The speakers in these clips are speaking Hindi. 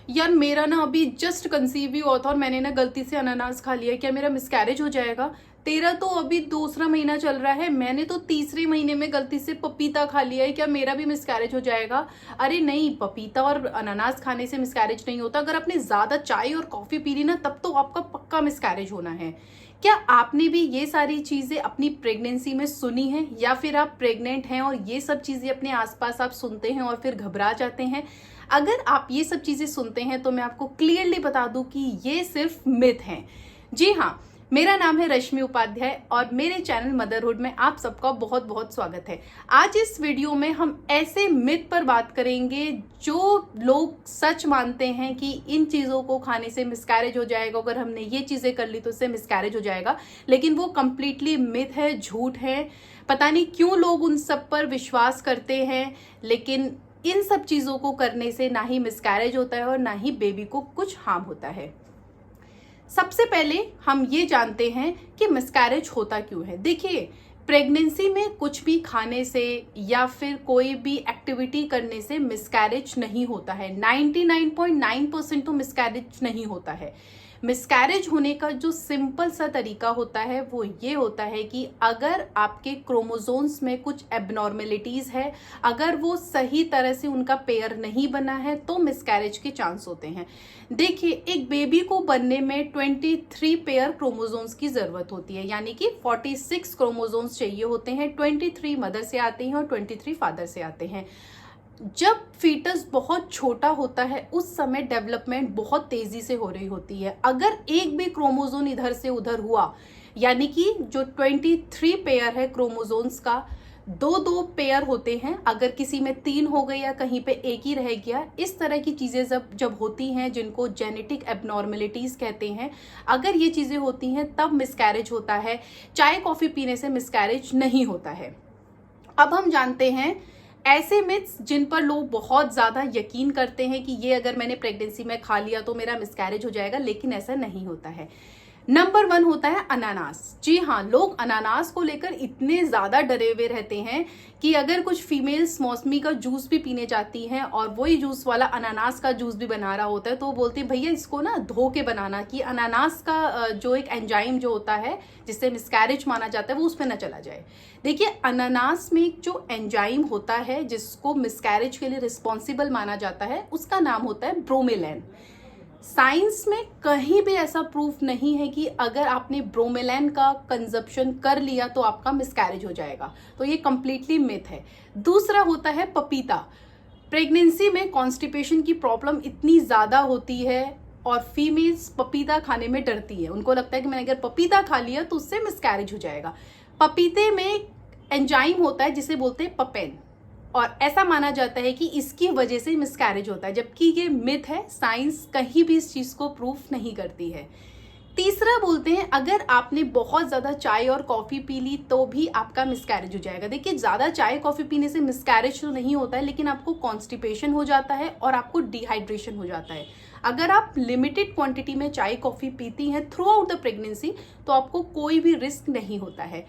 यार मेरा ना अभी जस्ट कंसीव ही हुआ था और मैंने ना गलती से अनानास खा लिया, क्या मेरा मिसकैरेज हो जाएगा? तेरा तो अभी दूसरा महीना चल रहा है, मैंने तो तीसरे महीने में गलती से पपीता खा लिया है, क्या मेरा भी मिसकैरेज हो जाएगा? अरे नहीं, पपीता और अनानास खाने से मिसकैरेज नहीं होता। अगर आपने ज्यादा चाय और कॉफी पी ली ना, तब तो आपका पक्का मिसकैरेज होना है। क्या आपने भी ये सारी चीजें अपनी प्रेगनेंसी में सुनी हैं, या फिर आप प्रेग्नेंट हैं और ये सब चीजें अपने आसपास आप सुनते हैं और फिर घबरा जाते हैं? अगर आप ये सब चीजें सुनते हैं तो मैं आपको क्लियरली बता दूं कि ये सिर्फ मिथ हैं। जी हाँ, मेरा नाम है रश्मि उपाध्याय और मेरे चैनल मदरहुड में आप सबका बहुत बहुत स्वागत है। आज इस वीडियो में हम ऐसे मिथ पर बात करेंगे जो लोग सच मानते हैं कि इन चीजों को खाने से मिसकैरेज हो जाएगा, अगर हमने ये चीजें कर ली तो उससे मिसकैरेज हो जाएगा, लेकिन वो कंप्लीटली मिथ है, झूठ है। पता नहीं क्यों लोग उन सब पर विश्वास करते हैं, लेकिन इन सब चीजों को करने से ना ही मिसकैरेज होता है और ना ही बेबी को कुछ हार्म होता है। सबसे पहले हम ये जानते हैं कि मिसकैरेज होता क्यों है। देखिए, प्रेगनेंसी में कुछ भी खाने से या फिर कोई भी एक्टिविटी करने से मिसकैरेज नहीं होता है। 99.9% तो मिसकैरेज नहीं होता है। मिसकैरेज होने का जो सिंपल सा तरीका होता है वो ये होता है कि अगर आपके क्रोमोसोम्स में कुछ एबनॉर्मेलिटीज है, अगर वो सही तरह से उनका पेयर नहीं बना है, तो मिसकैरेज के चांस होते हैं। देखिए, एक बेबी को बनने में 23 पेयर क्रोमोसोम्स की जरूरत होती है, यानी कि 46 क्रोमोसोम्स चाहिए होते हैं। 23 मदर से आते हैं और 23 फादर से आते हैं। जब फीटस बहुत छोटा होता है उस समय डेवलपमेंट बहुत तेजी से हो रही होती है। अगर एक भी क्रोमोसोम इधर से उधर हुआ, यानी कि जो 23 पेयर है क्रोमोसोम्स का, दो दो पेयर होते हैं, अगर किसी में 3 हो गए या कहीं पे एक ही रह गया, इस तरह की चीजें जब होती हैं, जिनको जेनेटिक एबनॉर्मेलिटीज कहते हैं, अगर ये चीजें होती हैं तब मिसकैरेज होता है। चाय कॉफी पीने से मिसकैरेज नहीं होता है। अब हम जानते हैं ऐसे मिथ्स जिन पर लोग बहुत ज्यादा यकीन करते हैं कि ये अगर मैंने प्रेगनेंसी में खा लिया तो मेरा मिसकैरेज हो जाएगा, लेकिन ऐसा नहीं होता है। नंबर 1 होता है अनानास। जी हाँ, लोग अनानास को लेकर इतने ज्यादा डरे हुए रहते हैं कि अगर कुछ फीमेल्स मौसमी का जूस भी पीने जाती हैं और वही जूस वाला अनानास का जूस भी बना रहा होता है, तो वो बोलते हैं भैया इसको ना धो के बनाना, कि अनानास का जो एक एंजाइम जो होता है जिससे मिसकैरेज माना जाता है वो उस पर ना चला जाए। देखिए, अनानास में जो एंजाइम होता है जिसको मिसकैरेज के लिए रिस्पॉन्सिबल माना जाता है, उसका नाम होता है ब्रोमेलैन। साइंस में कहीं भी ऐसा प्रूफ नहीं है कि अगर आपने ब्रोमेलैन का कंजप्शन कर लिया तो आपका मिसकैरेज हो जाएगा, तो ये कंप्लीटली मिथ है। दूसरा होता है पपीता। प्रेगनेंसी में कॉन्स्टिपेशन की प्रॉब्लम इतनी ज्यादा होती है और फीमेल्स पपीता खाने में डरती है, उनको लगता है कि मैंने अगर पपीता खा लिया तो उससे मिसकैरेज हो जाएगा। पपीते में एंजाइम होता है जिसे बोलते हैं पपेन, और ऐसा माना जाता है कि इसकी वजह से मिसकैरेज होता है, जबकि ये मिथ है। साइंस कहीं भी इस चीज को प्रूफ नहीं करती है। तीसरा बोलते हैं अगर आपने बहुत ज्यादा चाय और कॉफी पी ली तो भी आपका मिसकैरेज हो जाएगा। देखिए, ज्यादा चाय कॉफी पीने से मिसकैरेज तो नहीं होता है, लेकिन आपको कॉन्स्टिपेशन हो जाता है और आपको डिहाइड्रेशन हो जाता है। अगर आप लिमिटेड क्वांटिटी में चाय कॉफी पीती हैं थ्रू आउट द प्रेगनेंसी तो आपको कोई भी रिस्क नहीं होता है।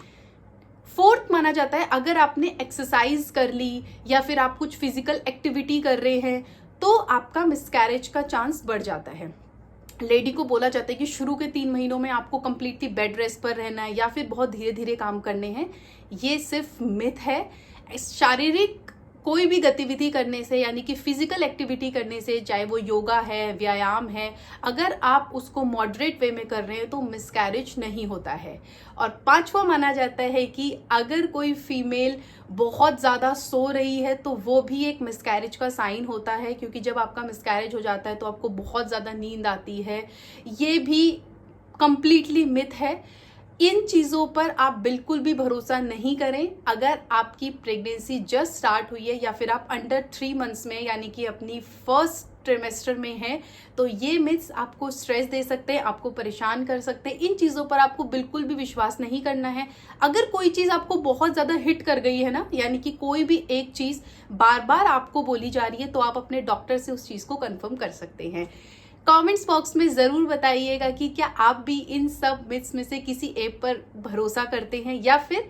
फोर्थ माना जाता है अगर आपने एक्सरसाइज कर ली या फिर आप कुछ फिजिकल एक्टिविटी कर रहे हैं तो आपका मिसकैरेज का चांस बढ़ जाता है। लेडी को बोला जाता है कि शुरू के 3 महीनों में आपको कंप्लीटली बेड रेस्ट पर रहना है या फिर बहुत धीरे धीरे काम करने हैं। ये सिर्फ मिथ है। शारीरिक कोई भी गतिविधि करने से, यानी कि फिजिकल एक्टिविटी करने से, चाहे वो योगा है, व्यायाम है, अगर आप उसको मॉडरेट वे में कर रहे हैं तो मिसकैरेज नहीं होता है। और 5वां माना जाता है कि अगर कोई फीमेल बहुत ज़्यादा सो रही है तो वो भी एक मिसकैरेज का साइन होता है, क्योंकि जब आपका मिसकैरेज हो जाता है तो आपको बहुत ज़्यादा नींद आती है। ये भी कंप्लीटली मिथ है। इन चीज़ों पर आप बिल्कुल भी भरोसा नहीं करें। अगर आपकी प्रेगनेंसी जस्ट स्टार्ट हुई है या फिर आप अंडर 3 मंथ्स में, यानी कि अपनी फर्स्ट ट्रिमेस्टर में हैं, तो ये मिथ्स आपको स्ट्रेस दे सकते हैं, आपको परेशान कर सकते हैं। इन चीज़ों पर आपको बिल्कुल भी विश्वास नहीं करना है। अगर कोई चीज़ आपको बहुत ज़्यादा हिट कर गई है ना, यानी कि कोई भी एक चीज़ बार बार आपको बोली जा रही है, तो आप अपने डॉक्टर से उस चीज़ को कंफर्म कर सकते हैं। कमेंट्स बॉक्स में ज़रूर बताइएगा कि क्या आप भी इन सब मिथ्स में से किसी ऐप पर भरोसा करते हैं या फिर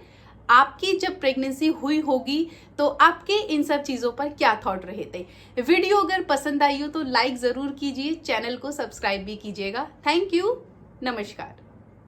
आपकी जब प्रेगनेंसी हुई होगी तो आपके इन सब चीज़ों पर क्या थॉट रहे थे। वीडियो अगर पसंद आई हो तो लाइक ज़रूर कीजिए, चैनल को सब्सक्राइब भी कीजिएगा। थैंक यू, नमस्कार।